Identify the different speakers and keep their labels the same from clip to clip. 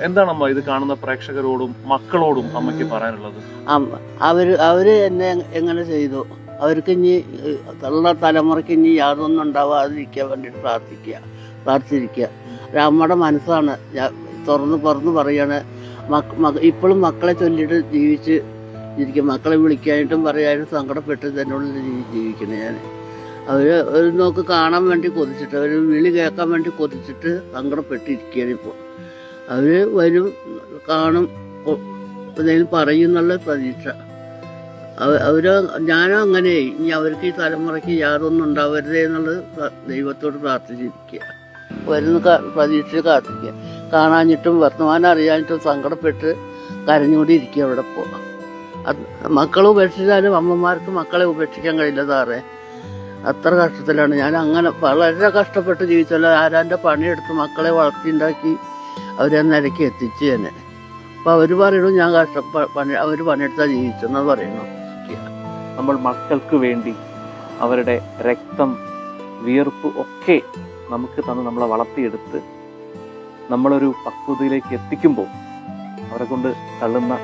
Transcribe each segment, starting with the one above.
Speaker 1: എന്താണമ്മ ഇത് കാണുന്ന പ്രേക്ഷകരോടും മക്കളോടും അമ്മയ്ക്ക് പറയാനുള്ളത്?
Speaker 2: അവര് എന്നെ എങ്ങനെ ചെയ്തു, അവർക്ക് ഇനി ഉള്ള തലമുറയ്ക്ക് ഇനി യാതൊന്നും ഉണ്ടാവാതിരിക്കാൻ വേണ്ടിയിട്ട് പ്രാർത്ഥിച്ചിരിക്കുക. അമ്മയുടെ മനസ്സാണ് തുറന്ന് പറയാണ്. ഇപ്പോഴും മക്കളെ ചൊല്ലിയിട്ട് ഇരിക്കും. മക്കളെ വിളിക്കാനായിട്ടും പറയാനും സങ്കടപ്പെട്ട് തന്നെയുള്ള ജീവിക്കുന്നത് ഞാൻ. അവർ നോക്ക് കാണാൻ വേണ്ടി കൊതിച്ചിട്ട്, അവർ വിളി കേൾക്കാൻ വേണ്ടി കൊതിച്ചിട്ട് സങ്കടപ്പെട്ടിരിക്കുകയാണ് ഇപ്പോൾ. അവർ വരും, കാണും, എന്തെങ്കിലും പറയും എന്നുള്ള പ്രതീക്ഷ. ഞാനും അങ്ങനെ ഇനി അവർക്ക് ഈ തലമുറയ്ക്ക് യാതൊന്നും ഉണ്ടാവരുതേ എന്നുള്ളത് ദൈവത്തോട് പ്രാർത്ഥിച്ചിരിക്കുക. വരുന്ന പ്രതീക്ഷ കാത്തിരിക്കുക. കാണാഞ്ഞിട്ടും വർത്തമാനം അറിയാഞ്ഞിട്ടും സങ്കടപ്പെട്ട് കരഞ്ഞുകൊണ്ടിരിക്കുക അവിടെ ഇപ്പോൾ. മക്കളെ ഉപേക്ഷിച്ചാലും അമ്മമാർക്ക് മക്കളെ ഉപേക്ഷിക്കാൻ കഴിയില്ല സാറേ. അത്ര കഷ്ടത്തിലാണ് ഞാൻ. അങ്ങനെ വളരെ കഷ്ടപ്പെട്ട് ജീവിച്ചല്ലോ. ആരാൻ്റെ പണിയെടുത്ത് മക്കളെ വളർത്തിയുണ്ടാക്കി അവരെ നിലയ്ക്ക് എത്തിച്ച് തന്നെ. അപ്പം അവർ പറയണു ഞാൻ അവർ പണിയെടുത്താൽ ജീവിച്ചെന്ന് പറയണു.
Speaker 1: നമ്മൾ മക്കൾക്ക് വേണ്ടി അവരുടെ രക്തം, വിയർപ്പ് ഒക്കെ നമുക്ക് തന്ന് നമ്മളെ വളർത്തിയെടുത്ത് നമ്മളൊരു പക്വതയിലേക്ക് എത്തിക്കുമ്പോൾ അവരെ കൊണ്ട് തള്ളുന്ന,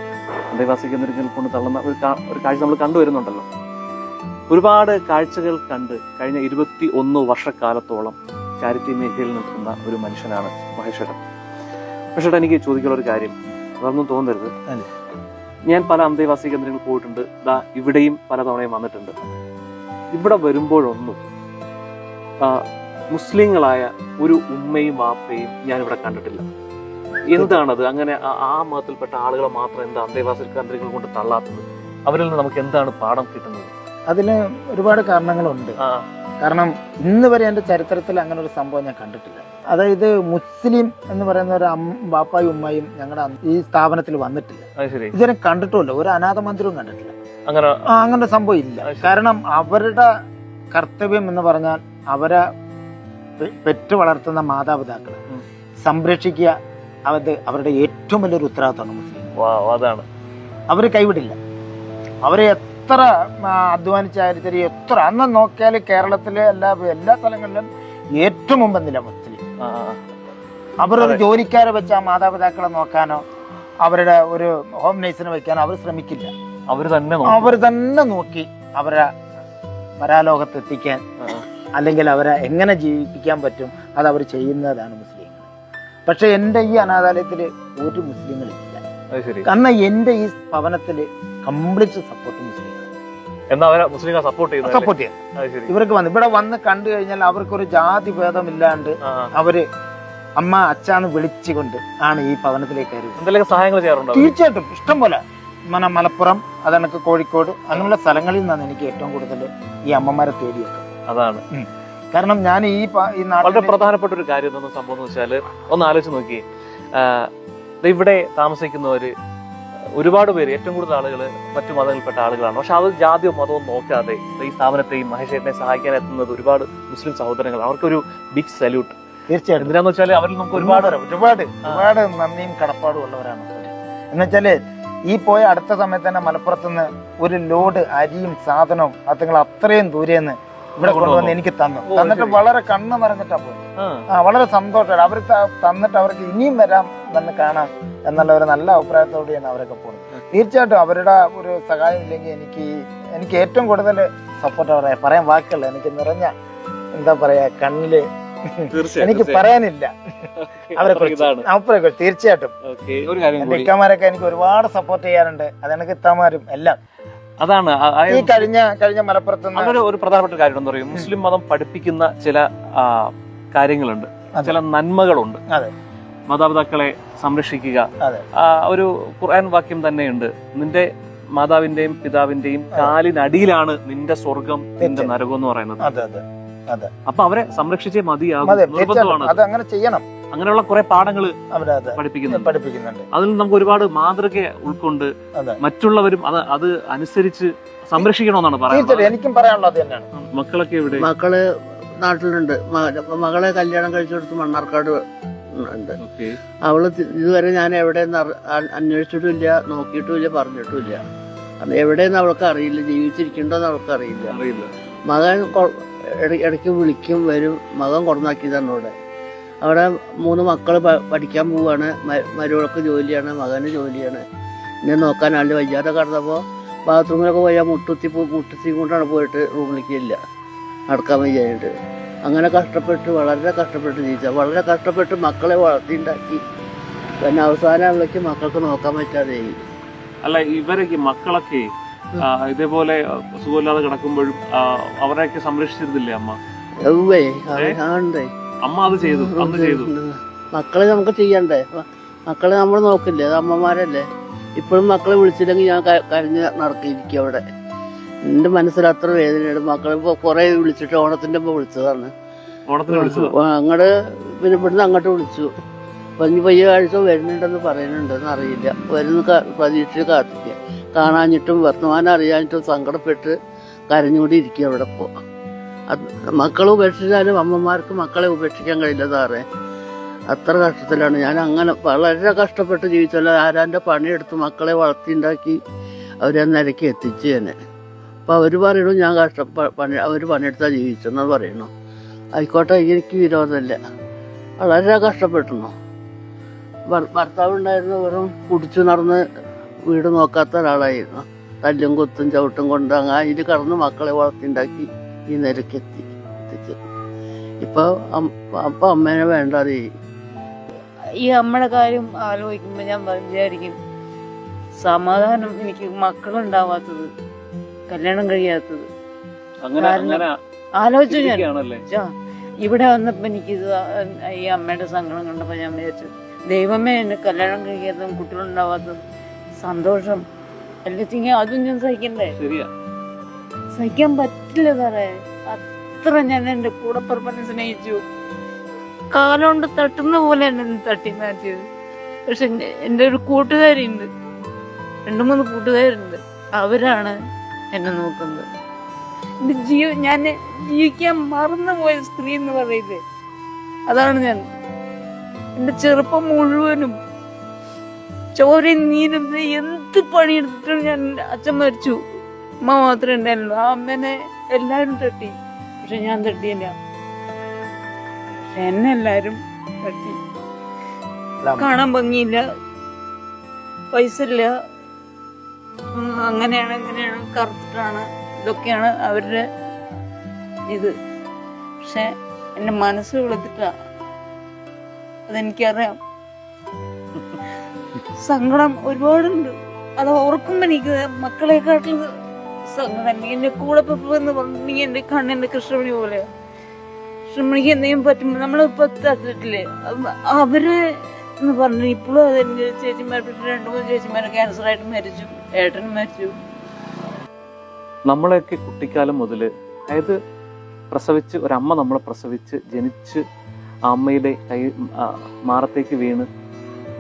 Speaker 1: അന്തേവാസി കേന്ദ്രങ്ങളിൽ കൊണ്ട് തള്ളുന്ന ഒരു കാഴ്ച നമ്മൾ കണ്ടുവരുന്നുണ്ടല്ലോ. ഒരുപാട് കാഴ്ചകൾ കണ്ട് കഴിഞ്ഞ 21 വർഷക്കാലത്തോളം ചാരിറ്റി മേഖലയിൽ നിൽക്കുന്ന ഒരു മനുഷ്യനാണ് മഹേഷേട്ടൻ. മഹേഷേട്ടൻ, എനിക്ക് ചോദിക്കാനുള്ള ഒരു കാര്യം, അതൊന്നും തോന്നരുത്. ഞാൻ പല അന്തേവാസി കേന്ദ്രങ്ങളിൽ പോയിട്ടുണ്ട്, ഇവിടെയും പലതവണയും വന്നിട്ടുണ്ട്. ഇവിടെ വരുമ്പോഴൊന്നും മുസ്ലിങ്ങളായ ഒരു ഉമ്മയും വാപ്പയും ഞാനിവിടെ കണ്ടിട്ടില്ല. എന്താണത്? അങ്ങനെ ആ മതത്തിൽപ്പെട്ട ആളുകളെ മാത്രം എന്താ അന്തേവാസി കേന്ദ്രങ്ങൾ കൊണ്ട് തള്ളാത്തത്? അവരിൽ നിന്ന് നമുക്ക് എന്താണ് പാഠം കിട്ടുന്നത്?
Speaker 3: അതിന് ഒരുപാട് കാരണങ്ങളുണ്ട്. കാരണം ഇന്ന് വരെ എൻ്റെ ചരിത്രത്തിൽ അങ്ങനെ ഒരു സംഭവം ഞാൻ കണ്ടിട്ടില്ല. അതായത് മുസ്ലിം എന്ന് പറയുന്ന ഒരു ബാപ്പായും ഉമ്മയും ഞങ്ങളുടെ ഈ സ്ഥാപനത്തിൽ വന്നിട്ടില്ല. ഇതുവരെ കണ്ടിട്ടുമില്ല. ഒരു അനാഥ മന്ദിരവും കണ്ടിട്ടില്ല. അങ്ങനെ സംഭവം ഇല്ല. കാരണം അവരുടെ കർത്തവ്യം എന്ന് പറഞ്ഞാൽ അവരെ പെറ്റു വളർത്തുന്ന മാതാപിതാക്കളെ സംരക്ഷിക്കുക. അവരുടെ ഏറ്റവും വലിയൊരു ഉത്തരവാദിത്തമാണ് മുസ്ലിം.
Speaker 1: അതാണ്.
Speaker 3: അവർ കൈവിടില്ല. അവരെ എത്ര അധ്വാനിച്ചാലും ശരി, എത്ര അന്ന് നോക്കിയാൽ കേരളത്തിലെ എല്ലാ സ്ഥലങ്ങളിലും ഏറ്റവും മുമ്പെന്നില്ല മുസ്ലിം. അവരൊരു ജോലിക്കാരെ വെച്ച് ആ മാതാപിതാക്കളെ നോക്കാനോ അവരുടെ ഒരു ഹോം നേഴ്സിനെ വെക്കാനോ അവർ ശ്രമിക്കില്ല. അവർ തന്നെ നോക്കി അവരെ പരാലോകത്ത് എത്തിക്കാൻ, അല്ലെങ്കിൽ അവരെ എങ്ങനെ ജീവിപ്പിക്കാൻ പറ്റും, അത് അവർ ചെയ്യുന്നതാണ് മുസ്ലിങ്ങൾ. പക്ഷെ എൻ്റെ ഈ അനാഥാലയത്തിൽ ഒരു മുസ്ലിങ്ങളില്ല. കാരണം എൻ്റെ ഈ ഭവനത്തിൽ കംപ്ലീറ്റ് സപ്പോർട്ട് മുസ്ലിങ്ങൾ. സപ്പോർട്ട് ചെയ്യാം. ഇവർക്ക് ഇവിടെ വന്ന് കണ്ടു കഴിഞ്ഞാൽ അവർക്കൊരു ജാതി ഭേദമില്ലാണ്ട് അവര് അമ്മ അച്ഛന്ന് വിളിച്ചുകൊണ്ട് ആണ് ഈ ഭവനത്തിലേക്ക് കയറി. തീർച്ചയായിട്ടും ഇഷ്ടം പോലെ മലപ്പുറം, അതെനിക്ക് കോഴിക്കോട്, അങ്ങനെയുള്ള സ്ഥലങ്ങളിൽ നിന്നാണ് എനിക്ക് ഏറ്റവും കൂടുതൽ ഈ അമ്മമാരെ തേടിയത്.
Speaker 1: അതാണ്
Speaker 3: കാരണം ഞാൻ ഈ
Speaker 1: വളരെ പ്രധാനപ്പെട്ട ഒരു കാര്യം എന്താ സംഭവം എന്ന് വെച്ചാല്, ഒന്ന് ആലോചിച്ച് നോക്കി, ഇവിടെ താമസിക്കുന്നവര് ഒരുപാട് പേര്, ഏറ്റവും കൂടുതൽ ആളുകൾ മറ്റു മതങ്ങളിൽപ്പെട്ട ആളുകളാണ്. പക്ഷെ അത് ജാതിയോ മതവും നോക്കാതെ ഈ സ്ഥാപനത്തെയും മഹേഷേട്ടനെ സഹായിക്കാൻ എത്തുന്നത് ഒരുപാട് മുസ്ലിം സഹോദരങ്ങൾ. അവർക്കൊരു ബിഗ് സല്യൂട്ട്.
Speaker 3: തീർച്ചയായിട്ടും.
Speaker 1: എന്തിനാന്ന് വെച്ചാൽ അവരിൽ നമുക്ക് ഒരുപാട്
Speaker 3: നന്ദിയും കടപ്പാടും ഉള്ളവരാണ്. എന്നുവെച്ചാല് ഈ പോയ അടുത്ത സമയത്ത് തന്നെ മലപ്പുറത്തുനിന്ന് ഒരു ലോഡ് അരിയും സാധനവും അതുങ്ങൾ അത്രയും ദൂരെന്ന് ഇവിടെ കൊണ്ടുവന്ന് എനിക്ക് തന്നിട്ട് വളരെ കണ്ണ് നിറഞ്ഞിട്ടാ പോയി. വളരെ സന്തോഷമാണ്. അവർ തന്നിട്ട് അവർക്ക് ഇനിയും വരാം, വന്ന് കാണാം എന്നുള്ള ഒരു നല്ല അഭിപ്രായത്തോടെയാണ് അവരൊക്കെ പോകുന്നത്. തീർച്ചയായിട്ടും അവരുടെ ഒരു സഹായം ഇല്ലെങ്കിൽ എനിക്ക് ഏറ്റവും കൂടുതൽ സപ്പോർട്ട് പറയാൻ വാക്കുകൾ എനിക്ക് നിറഞ്ഞ എന്താ പറയാ കണ്ണില് എനിക്ക് പറയാനില്ല അവരെ കുറിച്ച്. തീർച്ചയായിട്ടും എന്റെ ഇക്കമാരൊക്കെ എനിക്ക് ഒരുപാട് സപ്പോർട്ട് ചെയ്യാറുണ്ട്. അതെനിക്ക് ഇത്തമാരും എല്ലാം.
Speaker 1: അതാണ്
Speaker 3: ഈ കഴിഞ്ഞ മലപ്പുറത്ത്
Speaker 1: ഒരു പ്രധാനപ്പെട്ട കാര്യം എന്താ പറയുക, മുസ്ലിം മതം പഠിപ്പിക്കുന്ന ചില കാര്യങ്ങളുണ്ട്, ചില നന്മകളുണ്ട്. മാതാപിതാക്കളെ സംരക്ഷിക്കുക. ഒരു ഖുർആൻ വാക്യം തന്നെയുണ്ട്, നിന്റെ മാതാവിന്റെയും പിതാവിന്റെയും കാലിനടിയിലാണ് നിന്റെ സ്വർഗം, നിന്റെ നരകം എന്ന് പറയുന്നത്. അപ്പൊ അവരെ സംരക്ഷിച്ചേ മതിയാകും.
Speaker 3: അതങ്ങനെ ചെയ്യണം.
Speaker 1: അങ്ങനെയുള്ള കുറെ പാഠങ്ങൾ പഠിപ്പിക്കുന്നുണ്ട്. അതിൽ നമുക്ക് ഒരുപാട് മാതൃക ഉൾക്കൊണ്ട് മറ്റുള്ളവരും അത് അനുസരിച്ച് സംരക്ഷിക്കണമെന്നാണ് പറയുന്നത്.
Speaker 3: എനിക്കും പറയാനുള്ളത് തന്നെയാണ്.
Speaker 1: മക്കളൊക്കെ ഇവിടെ?
Speaker 2: മക്കള് നാട്ടിലുണ്ട്. മകളെ കല്യാണം കഴിച്ചു കൊടുത്ത് മണ്ണാർക്കാട് ഉണ്ട്. അവള് ഇതുവരെ ഞാൻ എവിടെയെന്ന് അന്വേഷിച്ചിട്ടില്ല, നോക്കിയിട്ടുമില്ല, പറഞ്ഞിട്ടുമില്ല. കാരണം എവിടെയെന്ന് അവൾക്ക് അറിയില്ല, ജീവിച്ചിരിക്കണ്ടോന്ന് അവൾക്ക് അറിയില്ല. മകൻ ഇടയ്ക്ക് വിളിക്കും, വരും. മകൻ കൊണ്ടാക്കിയതാണ് ഇവിടെ. അവിടെ 3 മക്കൾ പഠിക്കാൻ പോവാണ്. മരുമകൾക്ക് ജോലിയാണ്, മകന് ജോലിയാണ്. എന്നെ നോക്കാൻ ആളുടെ വയ്യാതെ കിടന്നപ്പോൾ ബാത്റൂമിലൊക്കെ പോയാൽ മുട്ടുത്തി കൊണ്ടാണ് പോയിട്ട് റൂമിലേക്ക് ഇല്ല, നടക്കാൻ വയ്യായിട്ട്. അങ്ങനെ കഷ്ടപ്പെട്ട് വളരെ കഷ്ടപ്പെട്ട് ജീവിച്ച, വളരെ കഷ്ടപ്പെട്ട് മക്കളെ വളർത്തിണ്ടാക്കി. പിന്നെ അവസാനങ്ങളിലേക്ക് മക്കൾക്ക് നോക്കാൻ പറ്റാതെ.
Speaker 1: അല്ല, ഇവരൊക്കെ മക്കളൊക്കെ ഇതേപോലെ സുഖമില്ലാതെ കിടക്കുമ്പോഴും അവരെയൊക്കെ സംരക്ഷിച്ചിരുന്നില്ലേ അമ്മ?
Speaker 2: ആണ്ടേ
Speaker 1: അമ്മ അത് ചെയ്തു, അന്ന് ചെയ്തു.
Speaker 2: മക്കളെ നമുക്ക് ചെയ്യണ്ടേ? മക്കളെ നമ്മൾ നോക്കില്ലേ? അത് അമ്മമാരല്ലേ. ഇപ്പോഴും മക്കളെ വിളിച്ചില്ലെങ്കിൽ ഞാൻ കരഞ്ഞ് നടക്കിയിരിക്കും അവിടെ. എൻ്റെ മനസ്സിൽ അത്ര വേദനയുണ്ട്. മക്കളെ ഇപ്പോൾ കുറേ വിളിച്ചിട്ട് ഓണത്തിൻ്റെ മുമ്പ് വിളിച്ചതാണ്. അങ്ങോട്ട് പിന്നെ ഇവിടുന്ന് അങ്ങോട്ട് വിളിച്ചു. അപ്പം ഇനി പയ്യ ആഴ്ച വരുന്നുണ്ടെന്ന് പറയുന്നുണ്ടെന്ന് അറിയില്ല. വരുന്ന പ്രതീക്ഷിച്ച് കാത്തിക്കുക. കാണാഞ്ഞിട്ടും വർത്തമാനം അറിയാഞ്ഞിട്ടും സങ്കടപ്പെട്ട് കരഞ്ഞുകൊണ്ട് ഇരിക്കുക അവിടെ. ഇപ്പോൾ മക്കളെ ഉപേക്ഷിച്ചാലും അമ്മമാർക്ക് മക്കളെ ഉപേക്ഷിക്കാൻ കഴിയില്ല സാറേ. അത്ര കഷ്ടത്തിലാണ് ഞാൻ. അങ്ങനെ വളരെ കഷ്ടപ്പെട്ട് ജീവിച്ചല്ല. ആരാൻ്റെ പണിയെടുത്ത് മക്കളെ വളർത്തിണ്ടാക്കി അവരെ നിലയ്ക്ക് എത്തിച്ചു തന്നെ. അപ്പോൾ അവർ പറയണു ഞാൻ അവർ പണിയെടുത്താൽ ജീവിച്ചെന്ന് പറയണു. ആയിക്കോട്ടെ, എനിക്ക് വിരോധമില്ല. വളരെ കഷ്ടപ്പെട്ടിരുന്നു. ഭർത്താവ് ഉണ്ടായിരുന്നു, വെറും കുടിച്ചു നടന്ന് വീട് നോക്കാത്ത ഒരാളായിരുന്നു. തല്ലും കുത്തും ചവിട്ടും കൊണ്ട് അങ്ങ് അതിൽ കടന്ന് മക്കളെ വളർത്തിണ്ടാക്കി ഈ നിലയ്ക്ക് എത്തിച്ചു. ഇപ്പോൾ അമ്മേനെ വേണ്ട അറിയും.
Speaker 4: ഈ അമ്മയുടെ കാര്യം ആലോചിക്കുമ്പോൾ ഞാൻ വിചാരിക്കും, സമാധാനം എനിക്ക് മക്കളുണ്ടാവാത്തത്, കല്യാണം കഴിയാത്തത് ആലോചിച്ചു ഞാൻ. ഇവിടെ വന്നപ്പോ എനിക്ക് ഈ അമ്മയുടെ സങ്കടം കണ്ടപ്പോ ഞാൻ വിചാരിച്ചു, ദൈവമേ എന്നെ കല്യാണം കഴിക്കാത്തതും കുട്ടികളുണ്ടാവാത്തതും സന്തോഷം അല്ലെങ്കിൽ അതും ഞാൻ സഹിക്കണ്ടേ? സഹിക്കാൻ പറ്റില്ല സാറേ. അത്ര ഞാൻ എന്റെ കൂടപ്പുറപ്പിനെ സ്നേഹിച്ചു. കാലം കൊണ്ട് തട്ടുന്ന പോലെ എന്നെ തട്ടി മാറ്റിയത്. പക്ഷെ എൻ്റെ ഒരു കൂട്ടുകാരിയുണ്ട്, 2-3 കൂട്ടുകാരുണ്ട്. അവരാണ് എന്നെ നോക്കുന്നത്. ഞാൻ ജീവിക്കാൻ മറന്നുപോയ സ്ത്രീ എന്ന് പറയുന്നത് അതാണ് ഞാൻ. എന്റെ ചെറുപ്പം മുഴുവനും ചോരയും നീരും എന്ത് പണിയെടുത്തിട്ടും ഞാൻ. അച്ഛൻ മരിച്ചു, അമ്മ മാത്രമേ ഉണ്ടായിരുന്നു. ആ അമ്മേനെ എല്ലാവരും തട്ടി, പക്ഷെ ഞാൻ തട്ടിയില്ല. പക്ഷെ എന്നെ എല്ലാരും തട്ടി. കാണാൻ ഭംഗിയില്ല, പൈസ ഇല്ല, അങ്ങനെയാണ് ഇങ്ങനെയാണ്, കറുത്തിട്ടാണ്, ഇതൊക്കെയാണ് അവരുടെ ഇത്. പക്ഷെ എന്റെ മനസ്സ് വെളുത്തിട്ടാ, അതെനിക്കറിയാം. സങ്കടം ഒരുപാടുണ്ട്. അത് ഓർക്കുമ്പോ എനിക്ക് മക്കളെക്കാട്ടിൽ സങ്കടം. എന്റെ കൂടെ എന്ന് പറഞ്ഞിട്ടുണ്ടെങ്കിൽ എന്റെ കണ്ണിന്റെ കൃഷ്ണമണി പോലെയാ. കൃഷ്ണമണിക്ക് എന്തെങ്കിലും പറ്റുമ്പോ നമ്മളിപ്പോ തട്ടിട്ടില്ലേ അവര് എന്ന് പറഞ്ഞു. ഇപ്പോഴും അതെന്റെ ചേച്ചിമാർ, 2-3 ചേച്ചിമാരെ ക്യാൻസറായിട്ട് മരിച്ചു, ഏട്ടനും മരിച്ചു.
Speaker 1: നമ്മളെയൊക്കെ കുട്ടിക്കാലം മുതൽ, അതായത് പ്രസവിച്ച് ഒരമ്മ നമ്മളെ പ്രസവിച്ച് ജനിച്ച് ആ അമ്മയുടെ മാറത്തേക്ക് വീണ്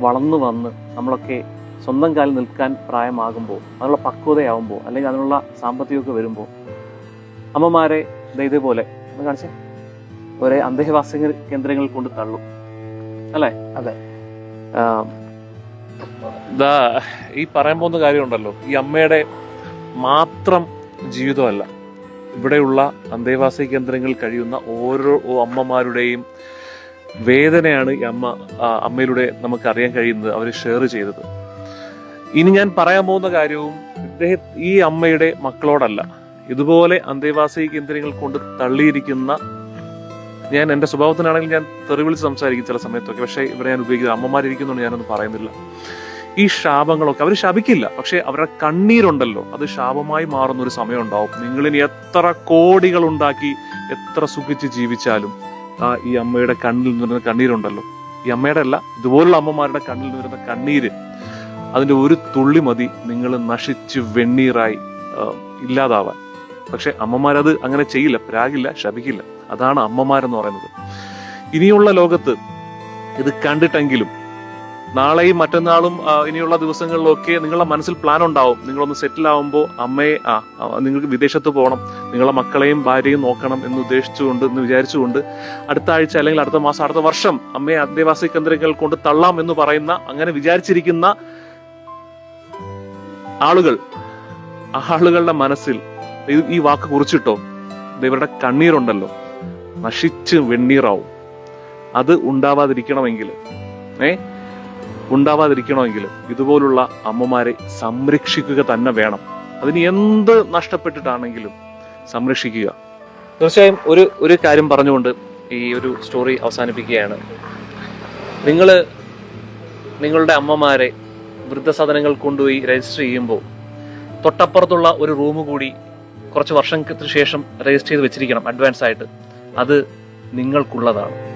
Speaker 1: വളർന്നു വന്ന് നമ്മളൊക്കെ സ്വന്തം കാലിൽ നിൽക്കാൻ പ്രായമാകുമ്പോൾ, അതിനുള്ള പക്വതയാവുമ്പോൾ, അല്ലെങ്കിൽ അതിനുള്ള സാമ്പത്തികമൊക്കെ വരുമ്പോൾ അമ്മമാരെ ഇതേപോലെ കാണിച്ചേ ഒരേ അന്തേവാസി കേന്ദ്രങ്ങളിൽ കൊണ്ട് തള്ളും, അല്ലേ?
Speaker 3: അതെ.
Speaker 1: ഈ പറയാൻ പോകുന്ന കാര്യമുണ്ടല്ലോ, ഈ അമ്മയുടെ മാത്രം ജീവിതമല്ല, ഇവിടെയുള്ള അന്തേവാസി കേന്ദ്രങ്ങളിൽ കഴിയുന്ന ഓരോ അമ്മമാരുടെയും വേദനയാണ് ഈ അമ്മയിലൂടെ നമുക്ക് അറിയാൻ കഴിയുന്നത്, അവർ ഷെയർ ചെയ്തത്. ഇനി ഞാൻ പറയാൻ പോകുന്ന കാര്യവും ഈ അമ്മയുടെ മക്കളോടല്ല, ഇതുപോലെ അന്തേവാസി കേന്ദ്രങ്ങൾ കൊണ്ട് തള്ളിയിരിക്കുന്ന, ഞാൻ എൻ്റെ സ്വഭാവത്തിനാണെങ്കിൽ ഞാൻ തെറിവിളിച്ച് സംസാരിക്കും ചില സമയത്തൊക്കെ, പക്ഷേ ഇവിടെ ഞാൻ ഉപയോഗിക്കുന്നത് അമ്മമാരിയ്ക്കുന്നുണ്ട്, ഞാനൊന്നും പറയുന്നില്ല. ഈ ശാപങ്ങളൊക്കെ അവർ ശപിക്കില്ല, പക്ഷെ അവരുടെ കണ്ണീരുണ്ടല്ലോ, അത് ശാപമായി മാറുന്ന ഒരു സമയം ഉണ്ടാവും. നിങ്ങളിനി എത്ര കോടികൾ ഉണ്ടാക്കി എത്ര സുഖിച്ച് ജീവിച്ചാലും ഈ അമ്മയുടെ കണ്ണിൽ നിന്നിരുന്ന കണ്ണീരുണ്ടല്ലോ, ഈ അമ്മയുടെ അല്ല, ഇതുപോലുള്ള അമ്മമാരുടെ കണ്ണിൽ നിന്നിരുന്ന കണ്ണീര്, അതിന്റെ ഒരു തുള്ളി മതി നിങ്ങൾ നശിച്ച് വെണ്ണീറായി ഇല്ലാതാവാൻ. പക്ഷെ അമ്മമാരത് അങ്ങനെ ചെയ്യില്ല, പ്രാഗില്ല, ശപിക്കില്ല. അതാണ് അമ്മമാരെന്ന് പറയുന്നത്. ഇനിയുള്ള ലോകത്ത് ഇത് കണ്ടിട്ടെങ്കിലും നാളെയും മറ്റന്നാളും ഇനിയുള്ള ദിവസങ്ങളിലൊക്കെ നിങ്ങളുടെ മനസ്സിൽ പ്ലാൻ ഉണ്ടാവും. നിങ്ങളൊന്ന് സെറ്റിൽ ആവുമ്പോൾ അമ്മയെ നിങ്ങൾക്ക് വിദേശത്ത് പോകണം, നിങ്ങളെ മക്കളെയും ഭാര്യയും നോക്കണം എന്ന് വിചാരിച്ചുകൊണ്ട് അടുത്ത ആഴ്ച അല്ലെങ്കിൽ അടുത്ത മാസം അടുത്ത വർഷം അമ്മയെ അന്തേവാസി കേന്ദ്രങ്ങൾ കൊണ്ട് തള്ളാം എന്ന് പറയുന്ന, അങ്ങനെ വിചാരിച്ചിരിക്കുന്ന ആളുകളുടെ മനസ്സിൽ ഈ വാക്ക് കുറിച്ചിട്ടോ, ഇവരുടെ കണ്ണീരുണ്ടല്ലോ നശിച്ച് വെണ്ണീറാവും. അത് ഉണ്ടാവാതിരിക്കണമെങ്കിൽ ഇതുപോലുള്ള അമ്മമാരെ സംരക്ഷിക്കുക തന്നെ വേണം. അതിന് എന്ത് നഷ്ടപ്പെട്ടിട്ടാണെങ്കിലും സംരക്ഷിക്കുക. തീർച്ചയായും ഒരു കാര്യം പറഞ്ഞുകൊണ്ട് ഈ ഒരു സ്റ്റോറി അവസാനിപ്പിക്കുകയാണ്. നിങ്ങളുടെ അമ്മമാരെ വൃദ്ധസദനങ്ങൾ കൊണ്ടുപോയി രജിസ്റ്റർ ചെയ്യുമ്പോൾ തൊട്ടപ്പുറത്തുള്ള ഒരു റൂം കൂടി കുറച്ച് വർഷങ്ങൾക്ക് ശേഷം രജിസ്റ്റർ ചെയ്ത് വെച്ചിരിക്കണം അഡ്വാൻസ് ആയിട്ട്. അത് നിങ്ങൾക്കുള്ളതാണ്.